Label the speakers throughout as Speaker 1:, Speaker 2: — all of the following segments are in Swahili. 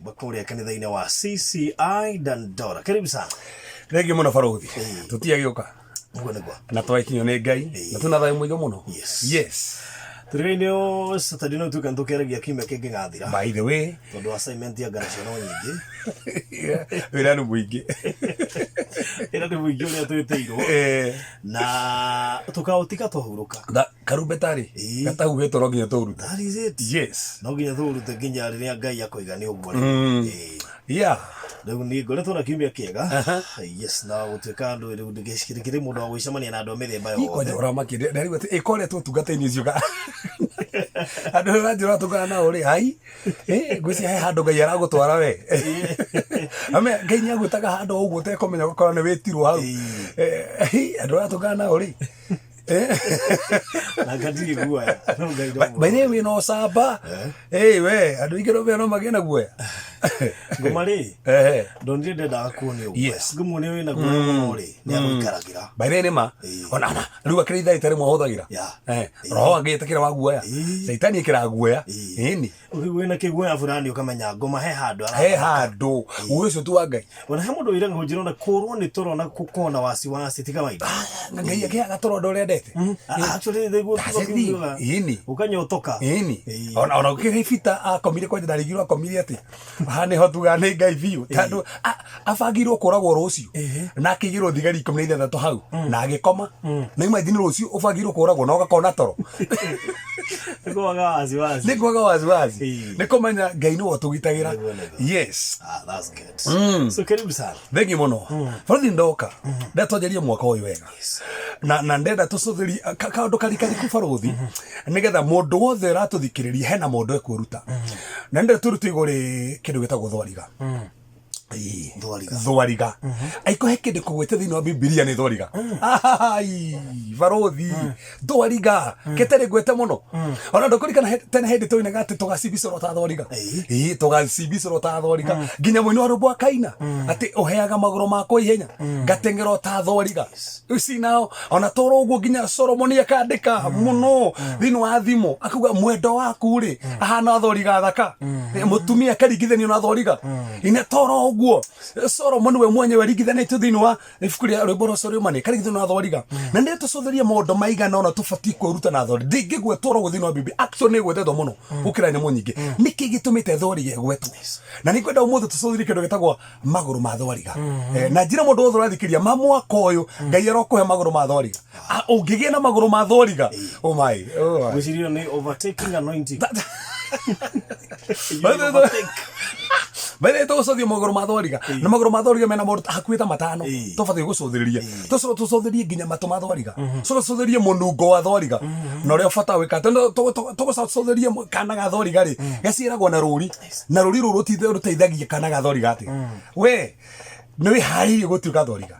Speaker 1: Bakuria kanitha-inĩ wa CCI Dandora. Karibu sana.
Speaker 2: Thengio muno baruthi. Tutiagĩũka.
Speaker 1: Ũguo nĩguo.
Speaker 2: Na twaikinyo nĩ Ngai. Na tuna thayũ mũingĩ mũno.
Speaker 1: Yes. Tũrĩgainĩ Saturday no tukan tukeragia kiumia kĩngĩ gathira.
Speaker 2: By the way,
Speaker 1: tondũ assignment ya ngaracio no nyingĩ.
Speaker 2: Wĩra nĩ mũingĩ.
Speaker 1: Wĩra nĩ mũingĩ ũrĩa twĩtĩirwo. Na tũkaũtika twahurũka.
Speaker 2: Karumbetari. Gatahuhĩtwo no nginya tũũrute.
Speaker 1: That is it.
Speaker 2: Yes.
Speaker 1: No nginya tũũrute nginya rĩrĩa Ngai akoiga nĩ ũguo.
Speaker 2: Yeah.
Speaker 1: Rĩu nĩ ngoretwo na kiumia kĩega. Yes, na gũtuĩka andũ rĩu ndĩgĩcikĩrĩkĩrĩ mũndũ wa gwĩcemania na andũ a mĩthemba yothe.
Speaker 2: Ikoja ũramakĩria. Na rĩu ĩkoretwo tungata-inĩ icio ga. Andũ ũranjĩra tũkana na ũrĩ hai. Ngwĩciria he handũ Ngai aragũtwara we. Ame Ngai nĩagwĩtaga handũ ũguo ũtekũmenya gũkorwo nĩ wĩtirwo hau. Andũ ũratũkana na ũrĩ.
Speaker 1: Na gati guoya.
Speaker 2: Baine we no saba. We, andũ ingĩ no magĩe na guoya.
Speaker 1: Ngomari. Ndonire ndenda kuone ũguo.
Speaker 2: Yes.
Speaker 1: Ngumuone wĩna guoya mũno rĩ, nĩ agũikaragĩra.
Speaker 2: Baine nĩ ma. Ona rĩu akĩrĩ itharĩ tarĩ mwahũthagĩra. Roho angĩĩtĩkĩra wa guoya. Saitani ĩkĩra guoya. Ĩni.
Speaker 1: Wĩna kĩguoya fulani ũkamenya ngoma he handũ ara.
Speaker 2: He handũ. Guoya ũcio tu wa Ngai.
Speaker 1: Ona he mũndũ wĩra ngũnjĩra na kũrwo nĩ toro na kũkona wasiwasi ti kawaida.
Speaker 2: Ngai akĩaga toro ũndũ ũrĩa endete.
Speaker 1: Actually thĩguo tukiuga.
Speaker 2: Ĩni.
Speaker 1: Ũkanyotoka.
Speaker 2: Ĩni. Ona ũkĩrĩbita akomire kwa njĩra rigiro akomire atĩ. Hane hotuga nĩ Ngai biũ. Tondũ abangirwo kũragwo rũciũ. Na akĩgĩrwo thigari 16 hau. Na agĩkoma. Na imagine rũciũ ũbangirwo kũragwo na ũgakona toro.
Speaker 1: Nĩkwaga wasiwasi.
Speaker 2: Nĩkwaga wasiwasi. Nĩkũmenya Ngai nĩwe ũtũgitagĩra. Yes.
Speaker 1: That's good. So karibu sana.
Speaker 2: Thengi mũno. Borithi ndoka. Ndatwanjĩrie mwaka ũyũ wega. Na ndenda tũcũthĩrie kaũndũ karikariku baruthi. Nĩgetha mũndũ wothe ũratũthikĩrĩria hena mũndũ ekwĩruta. Na ndenda tũrute igũrĩ kĩndũ gĩtagwo thwariga. Thwariga. Aiko he kĩndũ kũgwĩte thĩinĩ wa Bibilia nĩ thwariga. Baruthi. Thwariga. Ketere gwete mũno. Ona ndũkũririkana tene hĩndĩ tũinaga atĩ tũgacibicũrwo ta thwariga. Tũgacibicũrwo ta thwariga. Nginya mũini wa rwĩmbo akaina atĩ ũheaga magũrũ makwa ihenya ngateng'era ta thwariga. Ici nao ona toro ũguo nginya Solomon akandĩka mũno thĩinĩ wa thimo akuga mwendo waku rĩ ahana thwariga thaka. Mũtumia akaringithanio na thwariga. Ine toro ũguo Solomon we mwenyewe aringithanĩtio thĩinĩ wa ibuku rĩa rwĩmbo rwa Solomon akaringithanio na thwariga. Na nĩ tũcũthĩrie maũndũ maigana ona tũbatiĩ kwĩruta na thwariga. Ndingĩgwetwo thĩinĩ wa Biblia. Actually nĩ gwetetwo mũno gũkĩra nyamũ nyingĩ. Nĩkĩ gĩtũmĩte thwariga ĩgwetwo? Na nĩ kwenda ũmũthĩ tũcũthĩrie kĩndũ gĩtagwo magũrũ ma thwariga. Na njĩra mũndũ wothe ũrathikĩria ma mwaka ũyũ Ngai arokũhe magũrũ ma thwariga. Ũngĩgĩa na magũrũ ma thwariga. Oh my.
Speaker 1: Gwĩciria nĩ overtaking anointing.
Speaker 2: Bale tũcũthĩrie magũrũ ma thwariga. Na magũrũ ma thwariga mena maũndũ hakuhĩ ta matano. Tũbatiĩ gũcũthĩrĩria. Tũcũthĩrie nginya matũ ma thwariga. Tũcũthĩrie mũnungo wa thwariga. Na ũrĩa ũbata gwĩka. Tũgũcũthĩrie kana ga thwariga rĩ. Gaciaragwo na rũri. Na rũri rũrũ rũteithagia kana ga thwariga atĩ. We nĩ wĩharĩirie gũtuĩka thwariga.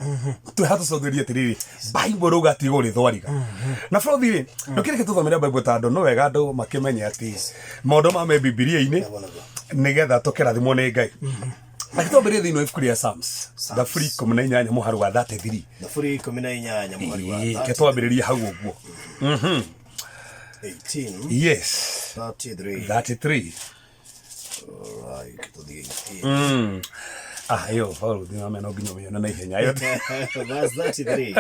Speaker 2: Twĩha tũcũthĩrie atĩrĩrĩ. Bible rauga atĩ ũrĩ thwariga. Na bũrũthi rĩ, nĩkĩreke tũthomere Bible tondũ no wega andũ makĩmenye atĩ maũndũ ma Bibilia-inĩ nĩgetha tũkĩrathimwo nĩ Ngai. Akĩtũambĩrĩria thĩinĩ wa ibuku rĩa Psalms. Thaburi 18 mũhari wa 33.
Speaker 1: Thaburi 18 mũhari wa 33.
Speaker 2: Ketwambĩrĩria hau ũguo.
Speaker 1: 18.
Speaker 2: Yes. 33.
Speaker 1: Alright, tuthiĩ 18.
Speaker 2: Yo, Paulo, no me no nginya na ihenya yo.
Speaker 1: That's 33.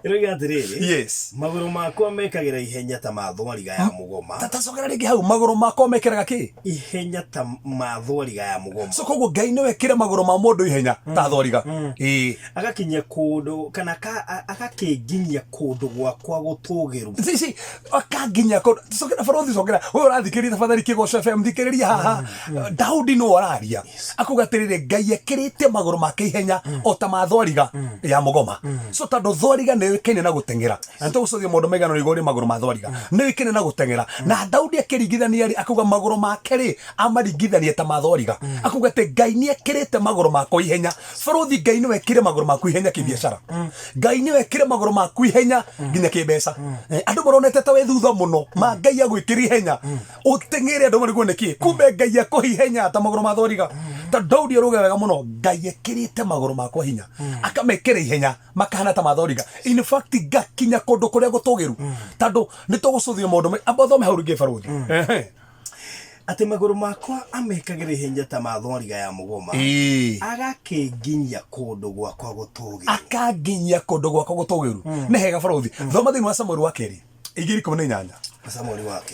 Speaker 1: Iroiga atĩrĩrĩ.
Speaker 2: Yes.
Speaker 1: Magũrũ makwa mekagĩra ihenya ta ma thwariga ya mũgoma.
Speaker 2: Tatacokera rĩngĩ hau magũrũ makwa mekeraga kĩ?
Speaker 1: Ihenya ta ma thwariga ya mũgoma.
Speaker 2: So koguo Ngai nĩ wekĩra magũrũ ma mũndũ ihenya ta thwariga.
Speaker 1: Agakinyia kũndũ kana agakĩnginyia kũndũ gwakwa gũtũgĩru.
Speaker 2: Cici akanginya kũndũ. Cokera barothi cokera. Wewe ũrathikĩrĩria tafadhali Kĩgoco FM thikĩrĩria haha. Daudi no araria. Akuga atĩrĩrĩ Ngai ekĩrĩte magũrũ make ihenya o ta ma thwariga ya mũgoma. So tondũ thwariga nĩ wĩkene na gũteng'era. Na tũgũcũthia maũndũ maigana igũrũ magũrũ ma thwariga. Nĩ wĩkene na gũteng'era. Na Daudi akĩringithania rĩ akuga magũrũ make rĩ amaringithania ta ma thwariga. Akuga atĩ Ngai nĩ ekĩrĩte magũrũ makwa ihenya. Barothi Ngai nĩ wekĩre magũrũ maku ihenya kĩbiacara. Ngai nĩ wekĩre magũrũ maku ihenya nginya kĩmbeca. Andũ maronete ta wĩ thutha mũno ma Ngai agwĩkĩra ihenya. Ũteng'ere andũ marigwo nĩkĩ? Kumbe Ngai akũhe ihenya ta magũrũ ma thwariga. Ta Daudi aruga wega mũno Ngai ekĩrĩte magũrũ makwa hinya. Akamekĩra ihenya makahana ta ma thwariga. In fact gakinya kũndũ kũrĩa gũtũgĩru. Tondũ nĩ tũgũcũthia maũndũ amba thome hau rĩngĩ barothi.
Speaker 1: ati maguru makwa amekagire hinya ta mathoriga ya mugoma agakinginya kundu gwakwa gutugiru
Speaker 2: akanginya kundu gwakwa gutugiru ne hega barothi thoma thiini wa Samuel wa keri 2:18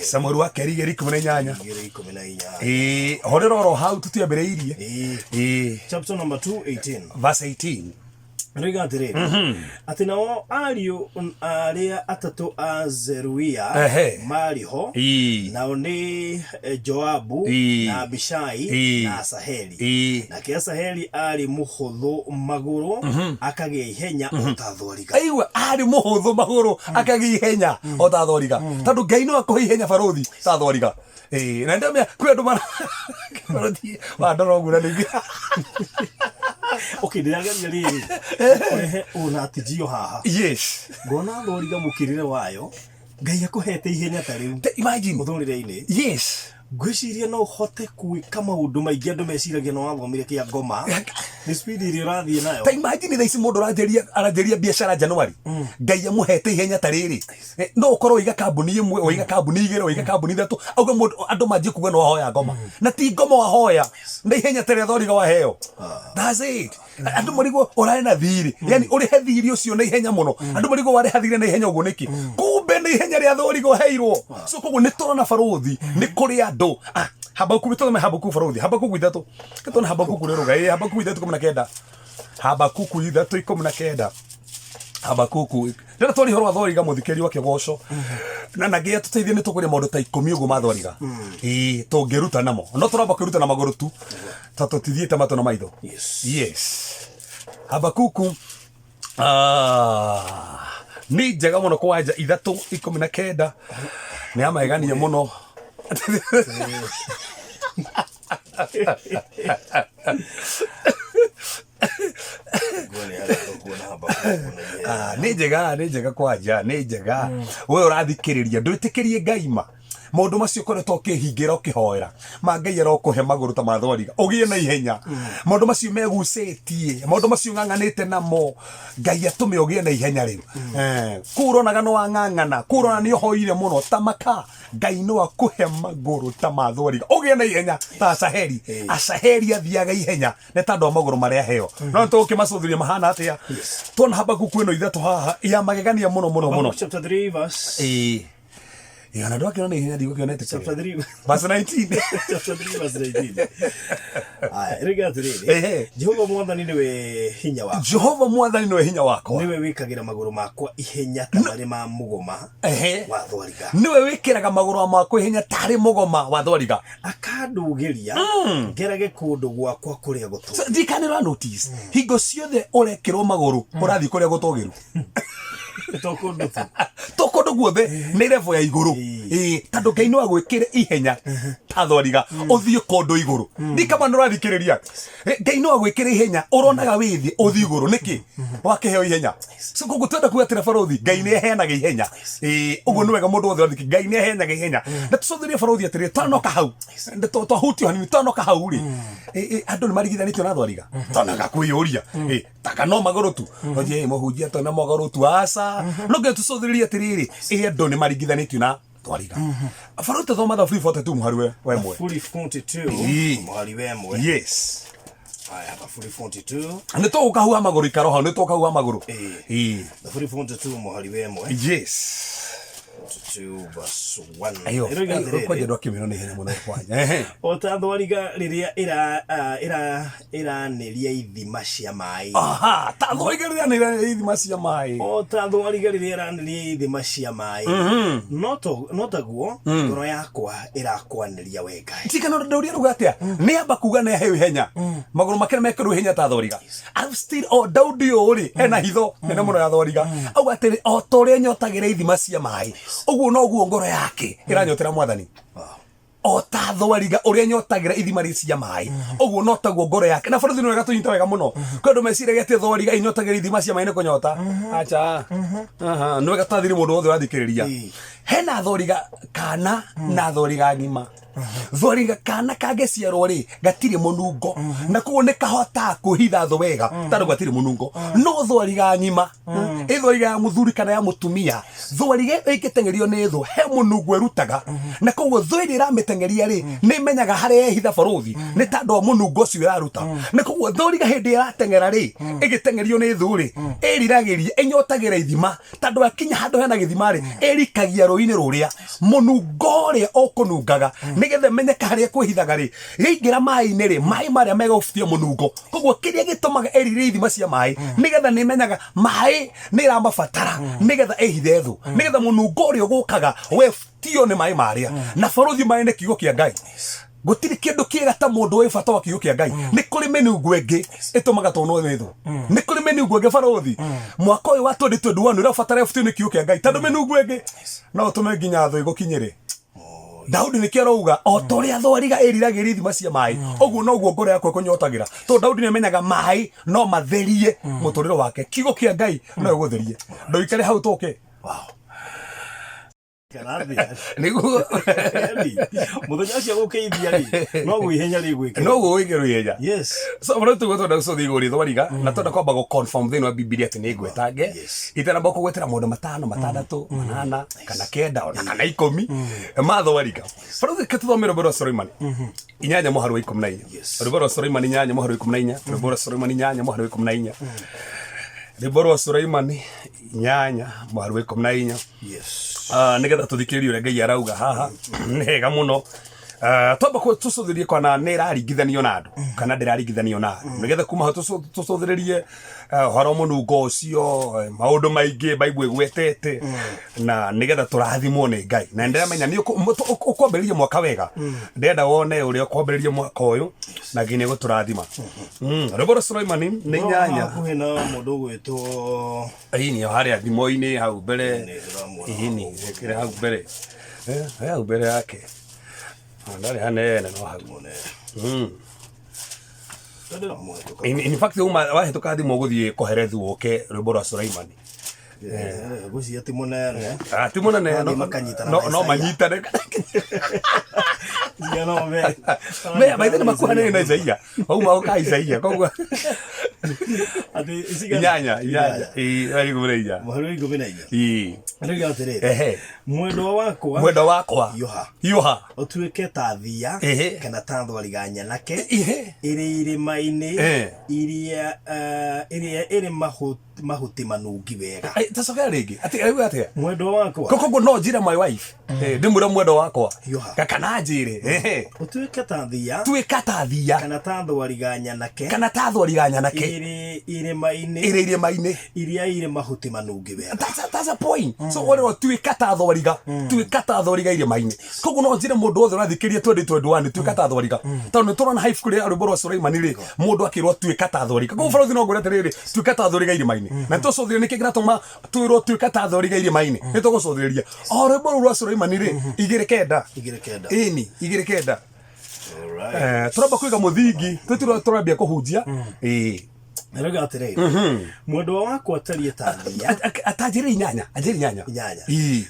Speaker 2: Samuel wa keri 2:18 horera oro hau tutiambiriirie
Speaker 1: chapter number 2:18
Speaker 2: verse 18
Speaker 1: Rigatire ati nao ariu aria atatu a Zeruia mariho nao ni Joabu na Abishai na Asaheli na kia Asaheli ari muhuthu maguru akagia ihenya utathoriga
Speaker 2: aigua ari muhuthu maguru akagia ihenya utathoriga tondu Ngai no akuhe ihenya barothi tathoriga na ndamya kwi andu mara barothi wa ndorogura ningi
Speaker 1: okay ndirageria riri orehe unatijio haha
Speaker 2: yes
Speaker 1: ngona thoriga mukirire wayo Ngai akuhete ihenya ta riu
Speaker 2: imagine
Speaker 1: muthurire-ini
Speaker 2: yes
Speaker 1: gwiciria no hote kuika maundu maingi andu meciragia no wathomire kia ngoma ni speed iri rathie nayo
Speaker 2: ta imagine thaisi mundu aranjeria biashara January Ngai amuhete ihenya ta riri no ukorwo iga kambuni imwe o iga kambuni igire o iga kambuni thatu auga mundu andu manji kuga no hoya ngoma na ti ngoma wa hoya na ihenya tere thoriga wa heo that's it andu marigo orare na thiri yani uri he thiri ucio na ihenya muno andu marigo ware hathire na ihenya ugo niki kumbe na ihenya ria thoriga heirwo so koguo ni torona barothi ni kuri andu Habakuku bitome Habakuku barothi Habakuku 3 katona Habakuku rero Ngai Habakuku 3:19 Habakuku 3:19 Habakuku rero tori horo thoriga muthikeri wa kigoco na nagia tuteithie ni tuguria maundu ta 10 ugo mathoriga tungiruta namo no turamba kwiruta na maguru tu tutithiete mato na maitho yes Habakuku ni njega muno kwanja 3:19 ni amegania muno ni njega kwanja ni njega we urathikiriria ndwitikirie Ngai ma maundu macio koretwo ukihingira ukihoera ma Ngai arokuhe maguru ta mathoriga ugie na ihenya maundu macio megucetie maundu macio ng'ang'anite namo Ngai atume ugie na ihenya riu kuronaga no wang'ang'ana kurona ni uhoire muno tamaka Ngai no akuhe maguru ta mathoriga ugie na ihenya ta Asaheli athiaga ihenya ne tondu maguru maria heo no tukimacuthuria mahana atia tuona Habakuku ino 3 haha ya magegania muno
Speaker 1: chapter 3 verse
Speaker 2: yana ndo akiona ihenya ndigo kionete
Speaker 1: chapter 3
Speaker 2: verse 19
Speaker 1: chapter 3 verse 19 rigatire Jehova mwathani niwe hinya wako
Speaker 2: Jehova mwathani niwe hinya wako
Speaker 1: niwe wikagira maguru makwa ihenya ta mari ma mugoma wa thoriga
Speaker 2: niwe wikiraga maguru makwa ihenya tari mugoma wa thoriga
Speaker 1: akandugiria ngerage kundu gwakwa kuria gutu
Speaker 2: ndikanira notice hingo ciothe urekirwo maguru urathi kuria gutugiru tokondo guothe ni level ya iguru tondu Ngai no agwikire ihenya ta thoriga uthie kondo iguru ni kama ndurathikiriria Ngai no agwikire ihenya uronaga withi uthie iguru niki wakiheo ihenya so koguo twenda kuatira barothi Ngai ni eheanaga ihenya uguo ni wega mundu wothe athiki Ngai ni eheanaga ihenya na tucothirie barothi atiri twanoka hau twahutio hanini twanoka hau ri andu ni marigithanitio na thoriga tonaga kwiyuria taka no maguru tu oje muhunjia tona maguru tu asa no nge tucothirie atiriri andu ni marigithanitio na thoriga barothi thoma tha 42 muhari wemwe
Speaker 1: 42 muhari wemwe
Speaker 2: yes
Speaker 1: aya 42
Speaker 2: ni to ukahua maguru ikaroha ni to ukahua maguru
Speaker 1: 42 muhari wemwe
Speaker 2: yes
Speaker 1: 2 verse 1
Speaker 2: ayo kwa jedo kimino ni henya muno kwanya
Speaker 1: ota thoriga riria ira neria ithima cia mai
Speaker 2: ta thoriga riria neria ithima cia mai
Speaker 1: ota thoriga riria ira neria ithima cia mai notaguo ngoro yakwa irakwaneria wega
Speaker 2: tikana ndauria rugatia ni amba kuga na heo ihenya maguru makene mekeru ihenya ta thoriga I'm still Daudi uri ena hitho nene muno ya thoriga au atiri o tore nyotagira ithima cia mai uguo no guo ngoro yake iranyotera mwathani o ta thoriga uria nyotagira ithima cia mai uguo no taguo ngoro yake na barothi no wega tunyita wega muno kwendu meciragia ati thoriga inyotagira ithima cia mai ni kunyota acha no wega tathiri mundu wothe urathikiriria hena thoriga kana na thoriga ngima thwariga kana kangeciarwo ri gatiri munungo na koguo ni kahota kuhitha thu wega tondu gatiri munungo no thwariga ng'ima ithwariga ya muthuri kana ya mutumia thwariga ikitengerio ni thu he munungo erutaga na koguo thwiri irametengeria ri ni menyaga haria hitha baruthi ni tondu munungo ucio iraruta na koguo thwariga hindi iratengera ri igitengerio ni thu ri iriragiria inyotagira ithima tondu akinya handu hena githima ri irikagia ruini ruria munungo ria ukunungaga nigetha menyeka haria kwihithaga ri yaingira mai-ini ri mai maria megofutia munungo koguo kiria gitumaga erire ithima cia mai nigetha ni menyaga mai ni iramabatara nigetha ehithe thu nigetha munungo ria ugukaga wefutio ni mai maria na baruthi mai ni kiugo kia Ngai gutiri kindu kiega ta mundu wi bata wa kiugo kia Ngai ni kuri menungu engi itumaga tono thithu ni kuri menungu engi baruthi mwaka uyu wa 2021 urabatara efutio ni kiugo kia Ngai tondu menungu engi no tume nginya thu igukinyire Daudi ni kiarauga o toria thwariga iriragiria ithima cia mai oguo noguo ngoro yakwa kunyotagira to Daudi ni menyaga mai no matherie muturiro wake kiugo kia Ngai no gutherie ndoikare hau toke
Speaker 1: niguo muthenya ucio gukeithia ri no gwihenya ri gwike
Speaker 2: no gwike ihenya
Speaker 1: yes
Speaker 2: so bro tu goto so thiguri thwariga na tonda kwamba go confirm thino wa Biblia ati ni ngwetange itera boko gwetera mundu matano matandatu manana kana kenda ona kana 10 ma thwariga bro ketuthomera bro Solomon inyanya muharu wa 14 bro Solomon inyanya muharu wa 14 bro Solomon inyanya muharu wa 14 Riboro Solomon inyanya muharu wa 14
Speaker 1: yes
Speaker 2: nigetha tuthikiririe uria Ngai arauga haha nega muno twamba ko tucuthirie kana ni iraringithanio na andu kana ndiraringithanio na andu nigetha kuma ho tucuthiririe horo munungo ucio maundu maingi Bible igwetete na nigetha turathimwo ni Ngai na ndiramenya ni ukwambiriria mwaka wega ndenda wone uria ukwambiriria mwaka uyu na nginya guturathima Riboro Solomon ni nyanya
Speaker 1: kuhena mundu gwetwo
Speaker 2: ini haria thimo-ini hau mbere ini kire hau mbere hau mbere yake ndari hanene no hau in fact wahituka thimo guthie koherethu uke Riboro Solomon
Speaker 1: gucia ti munene
Speaker 2: ti munene no manyitane
Speaker 1: ya no me
Speaker 2: maithe makuhanene na Isaia au mauka Isaia koguo
Speaker 1: ati
Speaker 2: inyanya ari gureija
Speaker 1: muharu igumenaija ari gatere mwendo wakwa yuha otuike ta thia kana ta thwariga nyanake iri irima-ini iria iri mahuti manungi wega
Speaker 2: tacoka ringi ati auga atia
Speaker 1: mwendo wakwa
Speaker 2: koguo no njira my wife ndimura mwendo wakwa kana njire
Speaker 1: otuike ta thia
Speaker 2: tuika ta thia
Speaker 1: kana ta thwariga nyanake
Speaker 2: iri irima-ini
Speaker 1: iria iri mahuti manungi wega
Speaker 2: that's a point so wore tuika ta thwariga irima-ini koguo no njire mundu othe urathikiria 2021 tuika ta thwariga tondu turona high school ya Riboro Solomon ri mundu akirwo tuika ta thwariga koguo baruthi no ngure atiriri tuika ta thwariga irima-ini na tucuthirie niki giratuma twirwo tuika ta thwariga irima-ini ni tugucuthiriria o Riboro Solomon ri 2 ini 2 turamba kwiga muthingi turambia kuhunjia
Speaker 1: Naraga atiriri mwendo wakwa atarie ta thia
Speaker 2: atajiri inyanya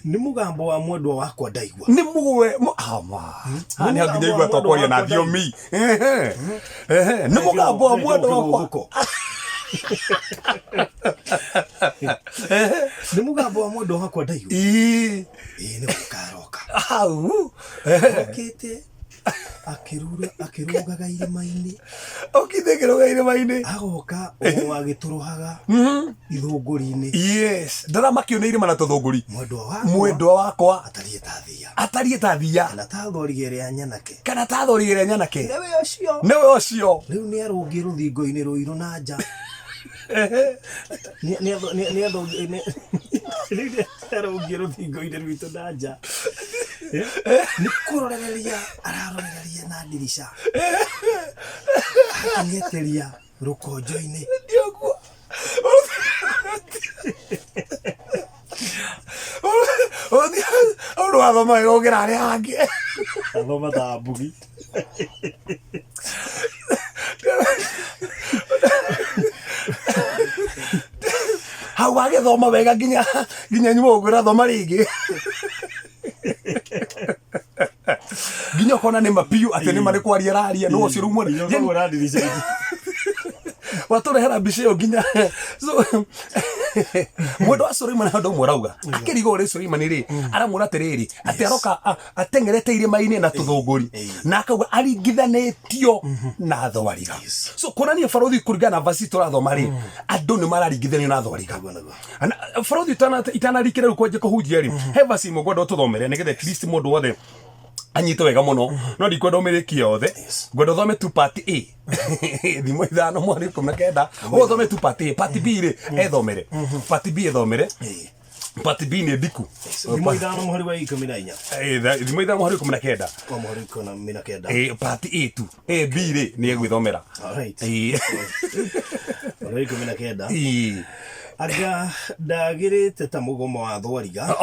Speaker 1: ni mugambo wa mwendo wakwa ndaigua
Speaker 2: ni muwe ama ani aginya igwa tokwaria na thiomi ni mugambo wa mwendo wakwa
Speaker 1: ni mugambo wa mwendo wakwa ndaigua ni gukaroka
Speaker 2: au
Speaker 1: okete akirugaga irima-ini
Speaker 2: okithegero irima-ini
Speaker 1: agoka o agituruhaga ithunguri-ini
Speaker 2: yes ndaramakio ni irima na tuthunguri mwendo wakwa atarie ta thia
Speaker 1: kana ta thwariga nyanake
Speaker 2: newe ocio
Speaker 1: riu ni arungi ruthingo-ini ruiru na nja ni arungi ruthingo-ini rwitu na nja ni kurorereria ararorereria na ndirisha akanyeteria rukonjo-ini
Speaker 2: ndioguo Oro athoma igogera aria hangi
Speaker 1: athoma ta mbugi
Speaker 2: hau agithoma wega nginya nyumo gura thoma ringi nginya kona nĩ mapiu atĩ nĩ marĩ kwaria raria no ũcio rumwe watorehera mbica ĩyo nginya so mwendo wa Suleiman handũ mũrauga akĩrigo ũrĩ Suleiman rĩ aramwĩra atĩrĩrĩ atĩ aroka atengerete irĩma-inĩ na tũthũngũri na akauga aringithanĩtio na thwariga so kuonania barothi kũringana na vasi tũrathoma rĩ andũ nĩ mararingithanio na thwariga barothi itanarikĩra rĩu kwanjia kũhunjia rĩ he vasi imwe ngwenda ũtũthomere nĩgetha at least mũndũ wothe anyite wega muno no ndikwenda umiriki yothe ngwenda thome tu part A thimo ithano mwari 19 thome tu part A part B ri ethomere part B ethomere part B ni ndiku
Speaker 1: thimo ithano mwari wa 14
Speaker 2: thimo ithano mwari 19
Speaker 1: kwa mwari 19
Speaker 2: part A tu A B ri ni egwithomera
Speaker 1: alright mwari 19 aga ndagirite ta mugomo wa thwariga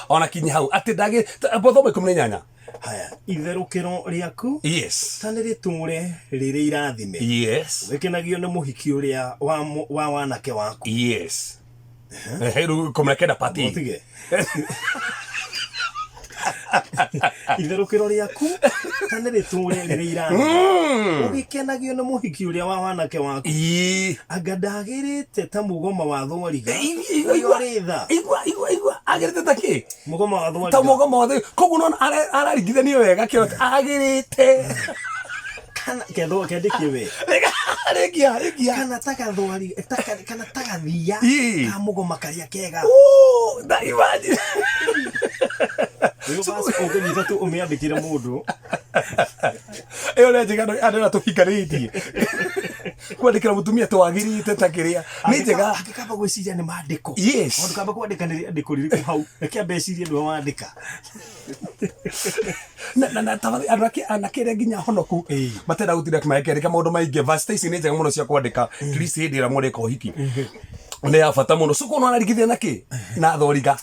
Speaker 2: ona kinya hau ati ndagire bothome 18
Speaker 1: haya itherukiro riaku
Speaker 2: yes
Speaker 1: tani riture riri irathime
Speaker 2: yes
Speaker 1: wikenagio ni muhiki uria wa wanake waku
Speaker 2: yes heru komrekeda party
Speaker 1: itherukiro riaku tani riture riri irathime wikenagio ni muhiki uria wa wanake waku anga ndagirite ta mugomo wa thwariga
Speaker 2: igwa agirite ta ki
Speaker 1: mugomo wa thwariga
Speaker 2: ta mugomo wa koguo no araringithanio wega kio agirite
Speaker 1: kana ketho kendikie we
Speaker 2: regia
Speaker 1: kana taka thwari kana taka thia ka mugoma karia kega
Speaker 2: da imagine
Speaker 1: yo basi ungeniza tu umeandikira mundu
Speaker 2: eyo le njega andera tuhikarĩtie kwandĩkĩra mutumia twagirite ta kĩrĩa nĩ njega
Speaker 1: akikaba gwĩciria nĩ maandĩko
Speaker 2: yes
Speaker 1: ondu kaba kwandĩka nĩ andĩko rĩrĩkũ hau reke ambecirie nĩ wandĩka
Speaker 2: na tafadhali anakĩrĩa nginya honoku matenda gũtinda kĩmakerĩka maũndũ maingĩ verse ici nĩ njega mũno cia kwandĩka Kristo hĩndĩ ĩrĩa mũreka ũhiki nĩ ya bata mũno suko no arigithia na kĩ na thoriga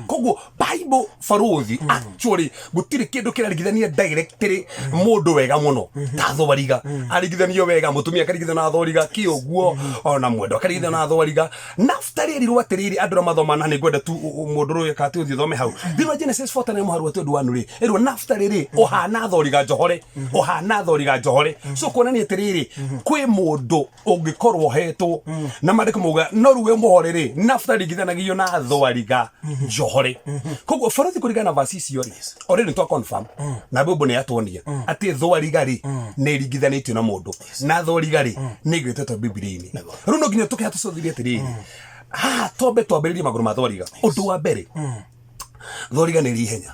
Speaker 2: koguo Bible barothi actually gũtirĩ kĩndũ kĩrarigithania directly mũndũ wega mũno ta thoriga arigithanio wega mũtumia akarigithana na thoriga kĩoguo ona mwendo akarigithana na thoriga naftali erirwo atĩrĩrĩ andũ mathoma na nĩ ngwenda tu mũndũ ũyũ akati ũthiĩ thome hau thĩinĩ Genesis 4 nĩ mũharu atĩ ũndũ wa nũrĩ erwo naftali rĩ ũhana thoriga njohore ũhana thoriga njohore so kuonania atĩrĩrĩ kwĩ mũndũ ũngĩkorwo hetwo na mandĩko no ruwe muhorere naftali githanagio na thwariga njohore koguo barothi kũringana na vasi icio already to confirm na Bible nĩ yatuonia atĩ thwariga ri nĩ ringithanĩtio na mũndũ na thwariga ri nĩ gĩtetwo Biblia-inĩ rĩu no nginya tũkĩha tũcũthĩrie atĩrĩrĩ twambĩrĩrie magũrũ ma thwariga ũndũ wa mbere thwariga nĩ ihenya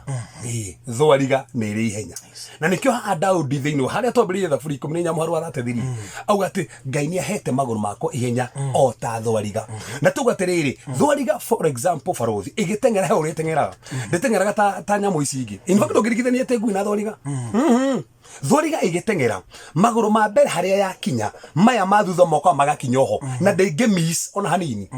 Speaker 2: thwariga nĩ ihenya na nĩkĩo haha Daudi thĩinĩ harĩa twambĩrĩirie thaburi 14 mũharu wa 33 auga atĩ Ngai nĩ ahete magũrũ makwa ihenya o ta thwariga na tuga atĩrĩrĩ thwariga for example barothi ĩgĩteng'era he ũrĩa ĩteng'eraga ndĩteng'eraga ta nyamũ ici ingĩ in fact ndũngĩringithania atĩ ngui na thwariga thwariga ĩgĩteng'era magũrũ ma mbere harĩa yakinya maya ma thutha moka magakinya oho na ndĩngĩ miss ona hanini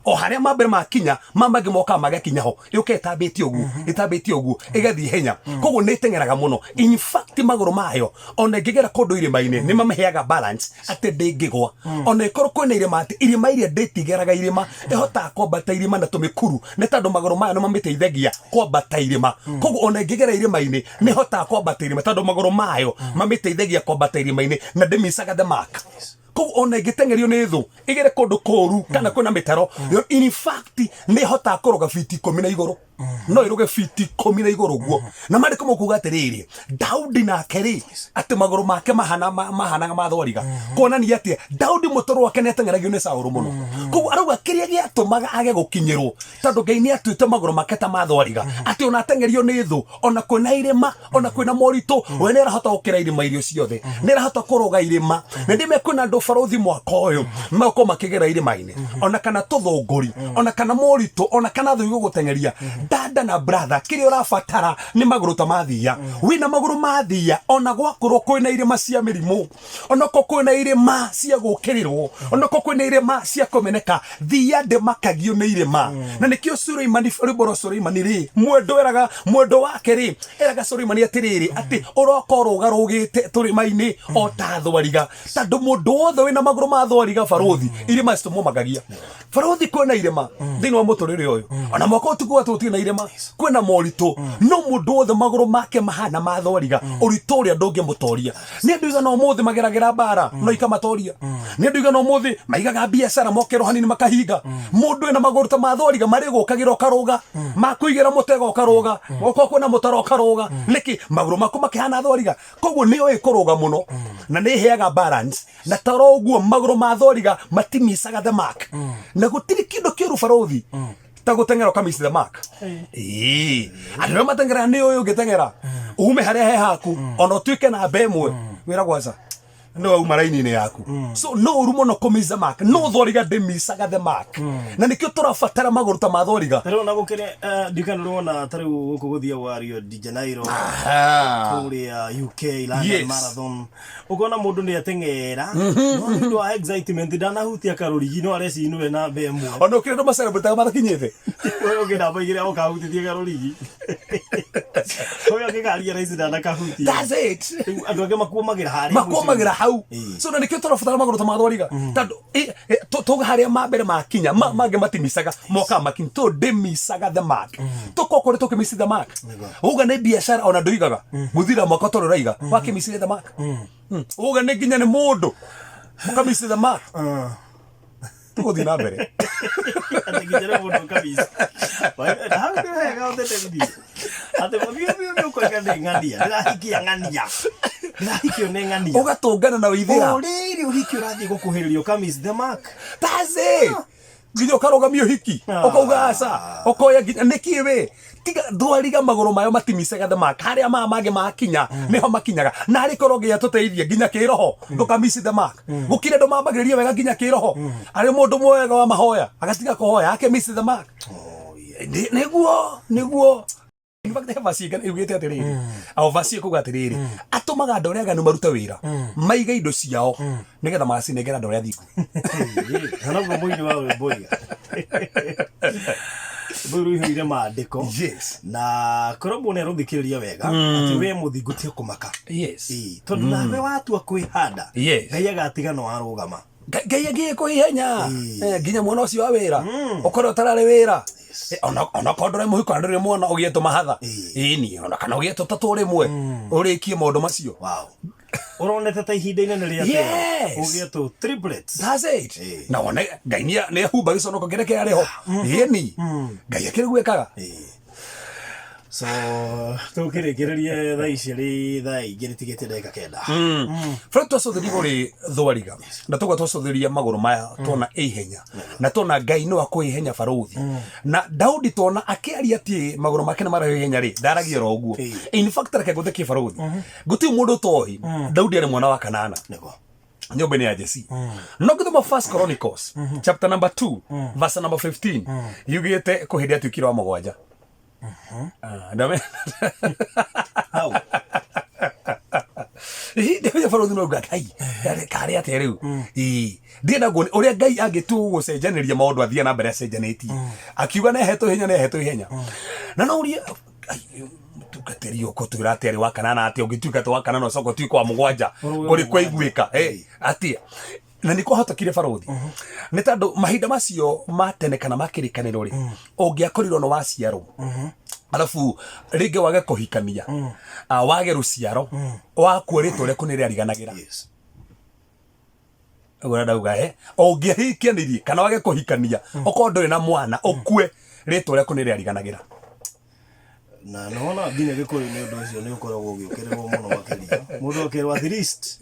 Speaker 2: o haria mambere makinya mamage moka magakinya ho yuke itambĩtie ũguo ĩgathiĩ henya koguo nĩ teng'eraga mũno in fact magũrũ mayo ona ngĩgera kũndũ irĩma-inĩ nĩ mameheaga balance atĩ ndĩngĩgwa ona ikorwo kwĩna irĩma atĩ irĩma iria ndĩtigeraga irĩma ĩhotaga kwambata irĩma na tũmĩkuru nĩ tondũ magũrũ mayo nĩ mamĩteithagia kwambata irĩma koguo ona ngĩgera irĩma-inĩ nĩ hotaga kwambata irĩma tondũ magũrũ mayo mamĩteithagia kwambata irĩma-inĩ na ndĩmisaga the mark koguo ona ĩngĩteng'erio nĩ thũ ĩgere kũndũ kũũru kana kwĩna mĩtaro in fact nĩ hotaga kũrũga biti 10 na igũrũ no ĩrũge biti 10 na igũrũ guo na marĩko mokuga atĩrĩrĩ Daudi nake rĩ atĩ magũrũ make mahanaga ma thwariga kuonania atĩ Daudi mũtũrũ wake nĩ ateng'eragio nĩ Saũlũ mũno koguo arauga kĩrĩa gĩatũmaga age gũkinyĩrwo tondũ Ngai nĩ atuĩte magũrũ make ta ma thwariga atĩ ona ateng'erio nĩ thũ ona kwĩna irĩma ona kwĩna moritũ we nĩ arahota gũkĩra irĩma irio ciothe nĩ arahota kũrũga irĩma na ndĩme kwĩna andũ barothi mwaka ũyũ makorwo makĩgera irĩma-inĩ ona kana tũthũngũri ona kana moritũ ona kana thũ igũgũteng'eria dada na brother kĩrĩa ũrabatara nĩ magũrũ ta mathia wĩna magũrũ mathia ona gwakorwo kwĩna irĩma cia mĩrimũ ona kwĩna irĩma cia gũkĩrĩrwo ona kwĩna irĩma cia kũmeneka thia ndĩmakagio nĩ irĩma na nĩkĩo Suleimani rwĩmbo Suleimani rĩ mwendo wake rĩ eraga Suleimani atĩrĩrĩ atĩ ũroka ũrũgarũgĩte tũrĩma-inĩ o ta thwariga tondũ mũndũ wothe wĩna magũrũ ma thwariga barothi irĩma citomomagagia barothi kwĩna irĩma thĩinĩ wa mũtũrĩre ũyũ ona mwaka ũtukũ tũtirĩ kwina irema kwina morito no mundu othe maguru make mahana mathoriga urito ria ndungi mutoria ni andu igana umuthi mageragera bara no ikamatoria ni andu igana umuthi maigaga biacara mokero hanini makahinga mundu ena maguru ta mathoriga mari gukagira okaruga makuigera mutego okaruga goko kuna mutaro okaruga niki maguru maku makihana thoriga koguo ni oi kuruga muno na ni heaga balance na taro uguo maguru mathoriga matimisaga the mark na gutiri kindu kiuru barothi ta gutengera ukamisi the mark andu matengera ni uyu gitengera ume haria he haku ona utuike na bemwe wira gwaca no uma raini-ini yaku so no urumo no kumiss the mark no thoriga ndimisaga the mark na nikio turabatara maguru ta mathoriga
Speaker 1: rero na gukire ndikana rona tari guku guthia wa Rio de Janeiro kuria UK London Marathon ukona mundu ni atengera no ndu wa excitement ndana hutia karurigi no areci inwe na bemwe
Speaker 2: ona ukire ndo macelebrate matakinyete
Speaker 1: wewe ungena baigire okahutia karurigi oya kigari raisi ndana kahutia
Speaker 2: that's it
Speaker 1: andu ake makumagira hari
Speaker 2: so na nikio turabatara maguru ta mathoriga tandu tuga haria mambere makinya mange matimisaga moka makin to demisaga the mark to kokore to kimisi the mark uga ne biashara ona nduigaga muthira moko to raiga wakimisi the mark uga ne ginya ne mundu ukamisi the mark tugothi na mbere
Speaker 1: atigijere mundu kamisi ha ndio hega utete bidi ate mabio ko ngania ndahikia ngania ndahikio ne ngania
Speaker 2: ugatungana na withira
Speaker 1: uriri uhiki urathi gukuhiririo kamis the mark
Speaker 2: taze gijo karogamio hiki okauga asa okoya nikiwe tiga thwariga maguru mayo matimisaga the mark haria mage makinya niho makinyaga na ari koroge atuteithie ginya kiroho ndukamisi the mark gukire ndo mambagiriria wega ginya kiroho ari mundu mwega wa mahoya agatiga kuhoya ake miss the mark niguo in fact have asiga igete atiriri au vasi kuga atiriri atumaga andu aria aganu marute wira maiga indo ciao nigetha magacinengera andu aria thingu
Speaker 1: hana mwini wa boiga buru hire maandiko na korombo ne ruthikiriria wega ati we muthingutie kumaka tondu nawe watua kwihanda ngai agatiga no arugama
Speaker 2: ngai agie kuihenya ginya mwana ucio wa wira ukore utarare wira ona kondore muhiko andire mwana ugieto mahatha ni ona kana ugieto tatu rimwe urikie maundu macio
Speaker 1: uronete ta ihinda inene ria ugieto triplets
Speaker 2: that's it na ona ngai ni humba gicono gereke ariho ni ngai akirigwekaga
Speaker 1: so tukiregereria thaa ici ri thaa ingĩ tigĩte ndagĩka kenda
Speaker 2: Fred twacũthĩria igũrĩ thwariga na tũgwa twacũthĩria magũrũ maya tuona ihenya na tuona ngai nĩ wa kwĩhenya barothi na Daudi tuona akĩaria atĩ magũrũ make nĩ marĩ ihenya rĩ ndaragia ro ũguo in fact reke ngũthekie barothi gũtirĩ mũndũ toĩ Daudi arĩ mwana wa Kanana nyũmba-inĩ ya Jesse no gĩthoma First Chronicles chapter number 2 verse number 15 yugĩte kũhĩndĩ atuĩkire wa mũgwanja ndame ndio barothi no gakai kare ate riu ndina ngo uria ngai agitu gucenjaniria maundu athia na mbere cenjanĩtie akiuga ne heto ihenya na no uria tukaterio ko turateri wa Kanana ati ungituika to wa Kanana soko tuiko wa mugwanja uri kwa igwika ati na niko hatakire barothi ni tondu mahinda macio matene kana makirikaniro ri ungiakorirwo no waciarwo alafu rige wage kuhikania wage ruciaro wakuoritwo ria kunire ariganagira agora ndauga ungihikianirie kana wage kuhikania okondo na mwana okue ritwo ria kunire ariganagira
Speaker 1: na nona nginya gikuri ni undu ucio ni ukoragwo ugiukirirwo muno makiria mundu okirwo at least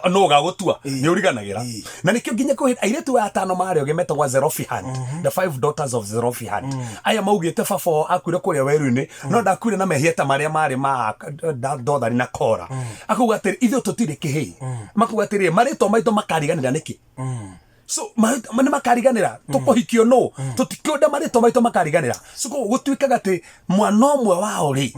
Speaker 2: no gagutua ni uriganagira na nikio nginya kuhira airetu wa atano mari ogemetwo wa Zelophehad the 5 daughters of Zelophehad aya maugite fafo akure kuria weru-ini no ndakure na mehieta maria mari ma Dothari na Kora akuga atiri ithu tutire kihii makuga atiri marito maito makariganira niki so mane makariganira tukuhikio no tutikionda marito maito makariganira so gutuikaga ati mwana omwe wao ri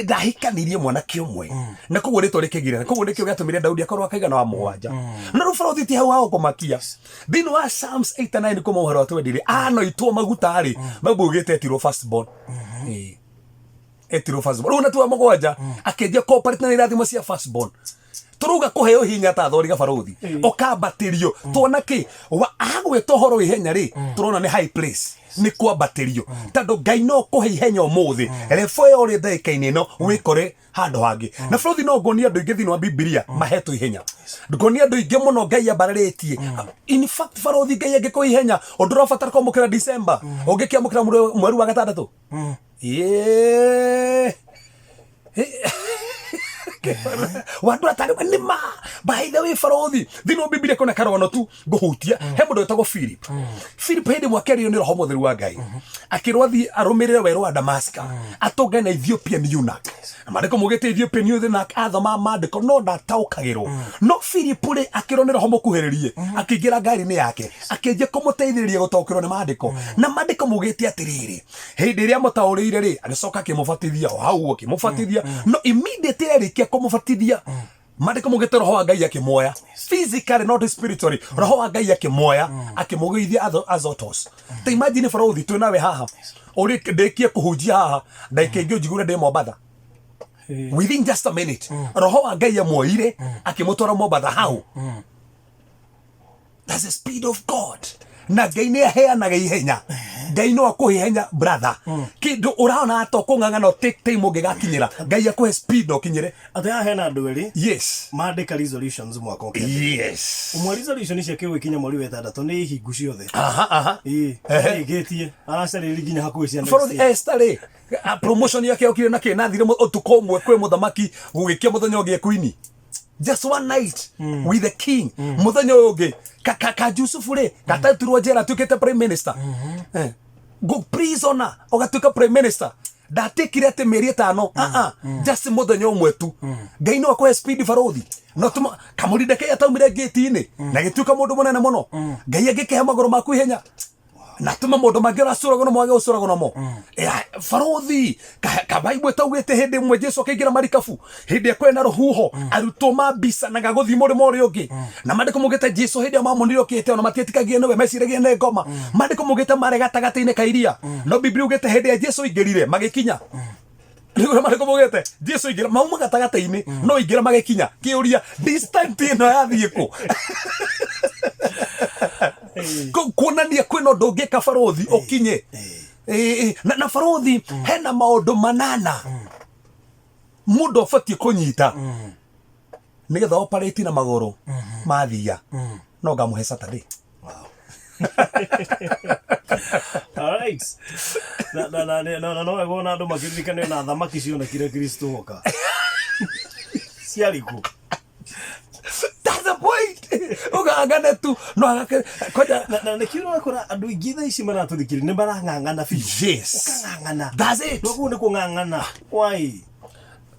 Speaker 2: ndahikanirie mwana kiumwe na koguo ritwo rikigire koguo nikio gatumire Daudi akorwo akaigana wa mugwanja na rubarothi ti hau hao kumakia thini wa Psalms 89 kuma uhoro twendire no itwo maguta ri mabugite etiro first born etiro first born una tu mugwanja akendia corporate na irathimo cia first born turuga kuheo hinya ta thoriga barothi okambatirio tuona ki agwe tohoro ihenya ri turona ni high place ni kwambatirio tando Ngai no kuhe ihenya umuthi refo yo ri ndagika-ini no wikore handu hangi na borothi no ngonia andu ingi thini wa Biblia mahetwo ihenya ngonia andu ingi muno Ngai ambararitie in fact borothi Ngai angikuhe ihenya undu urabatara kwamukira December ungikiamukira mweri wa gatandatu wandu atari nima by the way borothi thini wa Biblia kuna karono tu nguhutia he mundu wetagwo Philip hindi mwakerio ni roho mutheru wa Ngai akirwathi arumirire weru wa Damascus atonge na Ethiopian eunuch mandiko mugite Ethiopian eunuch athoma mandiko no ndataukagirwo no Philip ri akirwo ni roho mukuhiririe akingira ngari ni yake akinje kumuteithiriria gutaukirwo ni mandiko na mandiko mugite atiriri hindi ria mutaurire ri agicoka kimubatithia hau kimubatithia no immediately arikia kumubatithia mandiko mugite roho wa Ngai akimoya physically not spiritually roho wa Ngai akimoya akimugithia azotos te imagine borothi twinawe haha uri ndekie kuhunjia haha ndaike ingĩ njigure ndi Mombatha within just a minute roho wa Ngai amoire akimutwara Mombatha hau that's the speed of God na Ngai ni aheanaga ihenya Ngai no akuhe ihenya brother kindu uraona ato kung'ang'ana take time ungigakinyira Ngai akuhe speed okinyire
Speaker 1: ati ahena andu eri
Speaker 2: yes
Speaker 1: mandika resolutions mwaka ukete
Speaker 2: yes
Speaker 1: umwe resolution cia kiwikinya mweri wetandatũ ni hingu ciothe getie aracarĩri nginya hakuhĩ cia
Speaker 2: borothi Esther promotion yake okire na kinathire utuko umwe kwe muthamaki gugikia muthenya ungi queen just one night with the king muthenya ungi kaka Yusufu ri gataturwo njera tukite prime minister go prisoner ogatuka prime minister ndatikire ati meri 5 just muthenya umwe tu Ngai no akwe speed borothi no tuma kamurinde ke ataumire gate-ini na gituka mundu munene muno Ngai agikehe maguru maku ihenya na tuma mundu mangira surago no mwage usurago no mo borothi ka Bible taugite hindi mwe Jesu akaingira marikabu hindi kwena ruhuho arutwo mambisa na gaguthi murimo uri ungi na mandiko mugite Jesu hindi mamunire okite ona matietikagie niwe meciragie ne ngoma mandiko mugite mare gatagati-ini ka iria no Biblia ugite hindi Jesu ingirire magikinya Nigura mandiko mugite Jesu ingira mauma gatagati-ini no ingira magikinya kiuria distance ino yathie ku kuonania kwina undu ungika borothi ukinye na borothi hena maundu manana mundu abatie kunyita nigetha operate na maguru mathia no ngamuhe Saturday.
Speaker 1: Alright. No egona andu makirikane na thamaki ciona kire Kristo hoka ciariku
Speaker 2: that's the point ugangana tu no koja
Speaker 1: na kiro akora andu ingi tha ici maratuthikiri ni marang'ang'ana fiu
Speaker 2: yes
Speaker 1: ukang'ang'ana
Speaker 2: that's it
Speaker 1: no ni kung'ang'ana why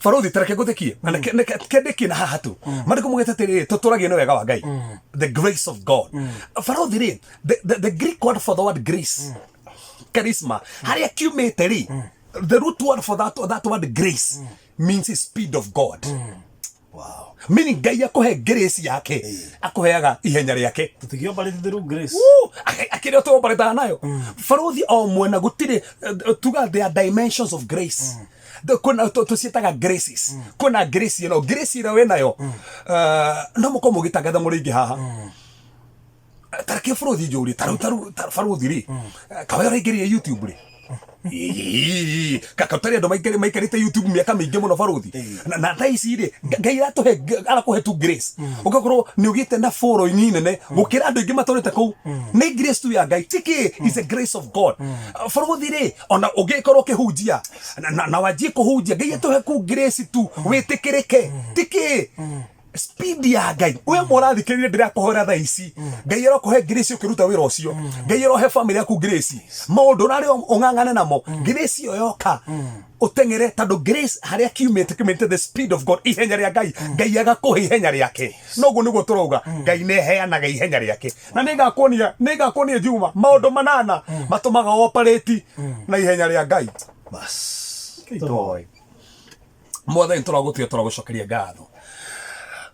Speaker 2: borothi tareke guthikie na kendeki na haha tu mandiko mugite atiri tuturagie ni wega wa Ngai the grace of God borothi ri the Greek word for the word grace charisma haria kiumite ri the root word for that word grace means speed of God.
Speaker 1: wow
Speaker 2: meaning Ngai akuhe grace yake akuheaga ihenya riake
Speaker 1: tutigio bali through grace
Speaker 2: akire to bareta nayo borothi o mwena gutire tuga there dimensions of grace kuna tucietaga graces kuna grace grace ira we nayo no muko mugitangatha muringi haha tarake borothi njuri taru borothi ri kawera ingirie YouTube ri kaka tari andu maikarite YouTube miaka mingi muno borothi na thaisi ri Ngai atuhe arakuhe tu grace ugakorwo ni ugite na follow nene gukira andu ingi matorete ku ni grace tu ya Ngai tiki is a grace of God borothi ri ona ugikorwo kihunjia na wajie kuhunjia Ngai atuhe ku grace tu witikirike tiki speed ya Ngai we morathikirire ndirakuhora tha ici Ngai arokuhe grace ukiruta wira ucio Ngai arohe family yaku grace maundu nari ung'ang'ane namo grace yo yoka utengere tando grace haria kiumite the speed of God ihenya ria Ngai agakuhe ihenya riake noguo niguo turauga Ngai ne heanaga ihenya riake na nigakuonia Juma maundu manana matumaga operate na ihenya ria Ngai bas kitoi mwathani turagutia turagucokeria ngatho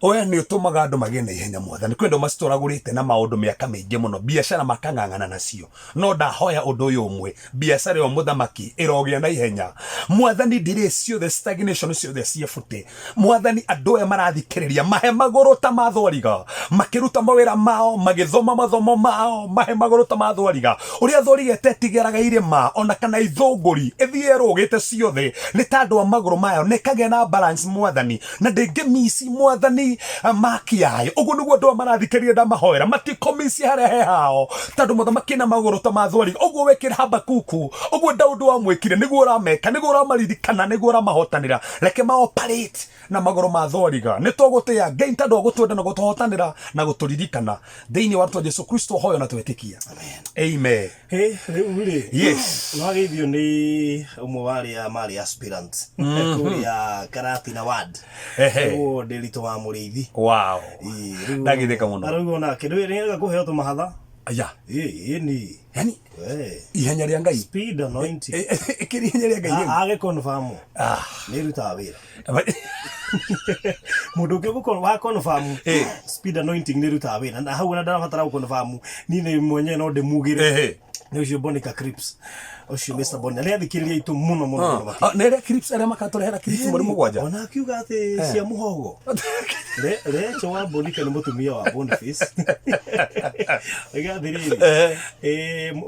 Speaker 2: oya ni utumaga andu magie na ihenya mwathani kwendo macitoragurite na maundu miaka mingi muno biashara makang'ang'ana nacio no ndahoya undu uyu umwe biashara yo muthamaki irogia na ihenya mwathani ndire ciothe stagnation ciothe ciebute mwathani andu aya marathikiriria mahe maguru ta mathwariga makiruta mawira mao magithoma mathomo mao mahe maguru ta mathwariga uria thorigete tigeraga irima ona kana ithunguri ithie rugite ciothe ni tandu wa maguru mayo nekage na balance mwathani na ndingimisi mwathani maki yayo uguo niguo andu marathikiriria ndamahoera matikomisi haria he hao tandu muthamaki na maguru ta mathwariga uguo wekira Habakuku uguo Daudi wa mwikire niguo urameka niguo uramaririkana niguo uramahotanira reke ma operate na maguru ma thwariga ni tugutia Ngai tandu gutwenda na gutuhotanira na guturirikana thiini wa Jesu Kristo hoyo na twetikia amen.
Speaker 1: Hey, really?
Speaker 2: Yes.
Speaker 1: Nwageithio ni umwe waria mari aspirant kuria Karati na ward uguo ndirito wa muriithi
Speaker 2: wow ndagitheka muno
Speaker 1: arauga na kindu ni kuheo tumahatha
Speaker 2: aya
Speaker 1: ni
Speaker 2: yani ihenya ria Ngai
Speaker 1: speed anointing
Speaker 2: ikiri ihenya ria Ngai
Speaker 1: age confirm ni ruta wira mundu ke guko wa confirm speed anointing ni ruta wira na hau na ndabatara guko confirm ni ni mwenye no ndemugire ni ucio Bonica Crips ucio Mr Bonia ni athikiriria itu muno muno
Speaker 2: nere Crips aria makatorehera Crips muri mugwanja
Speaker 1: ona akiuga ati cia muhogo re chowa Bonica ni mutumia wa Boniface igathiriri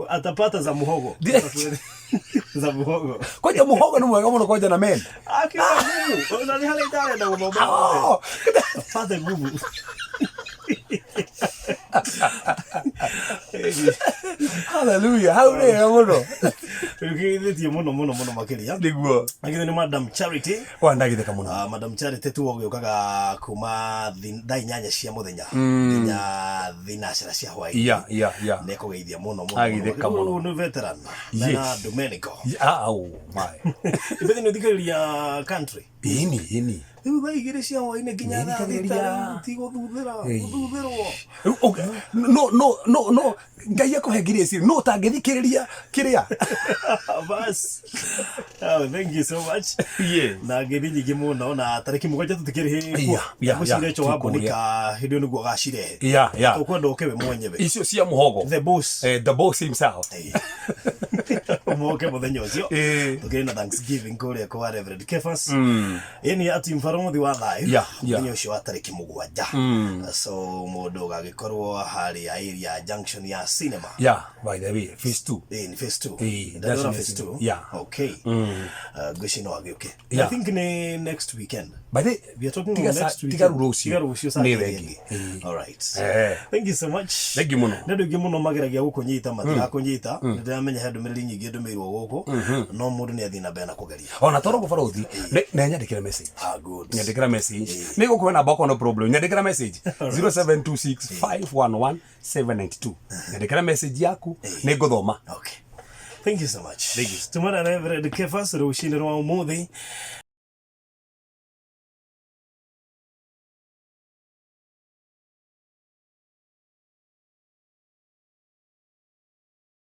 Speaker 1: atapata za muhogo za muhogo
Speaker 2: kwaja muhogo ni mwega muno kwaja na men
Speaker 1: akiuga nguvu ona ni hali ndare na ngomba pata nguvu
Speaker 2: hallelujah hallelujah muno
Speaker 1: ukiithĩtie muno makiria
Speaker 2: niguo
Speaker 1: agithe ni Madam Charity
Speaker 2: wa ndagitheka muno
Speaker 1: Madam Charity tu ogiokaga kuma thaa 8 cia muthenya nginya thinacira cia hwaĩ
Speaker 2: ya
Speaker 1: nekugeithia muno
Speaker 2: agitheka muno
Speaker 1: ni veteran na Domenico
Speaker 2: my
Speaker 1: ibethi ni thikiriria country
Speaker 2: ini
Speaker 1: riu thaa igĩrĩ cia hwaĩ-inĩ nginya thaa thita gũthuthĩrwo
Speaker 2: no Ngai akuhe grace no tangithikiriria kiria
Speaker 1: bas thank you so much na ngithi nyingĩ muno na tariki mugwanja tutikirihi gucire cho Bonica hindio niguo gacirehe tukwenda ukewe mwenyewe
Speaker 2: icio cia muhogo the boss himself
Speaker 1: umoke muthenya ucio tukiri na Thanksgiving kuria kwa Reverend Kefas yani ati mfaromuthi wa thayo muthenya ucio wa tariki mugwanja so mundu gagikorwo hari area junction ya cinema
Speaker 2: by the way phase 2
Speaker 1: in phase 2 that's phase 2 okay gushino agioke I think ni next weekend
Speaker 2: by the
Speaker 1: we are talking next week
Speaker 2: tigarurucio
Speaker 1: ni wengi all right thank you so much
Speaker 2: thank you muno
Speaker 1: ndio muno mageragia gukunyita matira kunyita ndiramenya hendu miriri nyingi ndumirwo guku no mundu ni athina bena kugeria
Speaker 2: ona toro gubarothi na nyandikira message
Speaker 1: good
Speaker 2: nyandikira message ni gukuwe na bako no problem nyandikira message 0726511792 nyandikira message yaku ni nguthoma
Speaker 1: okay thank you so much tumara Reverend Kefas rushinde rwa umuthi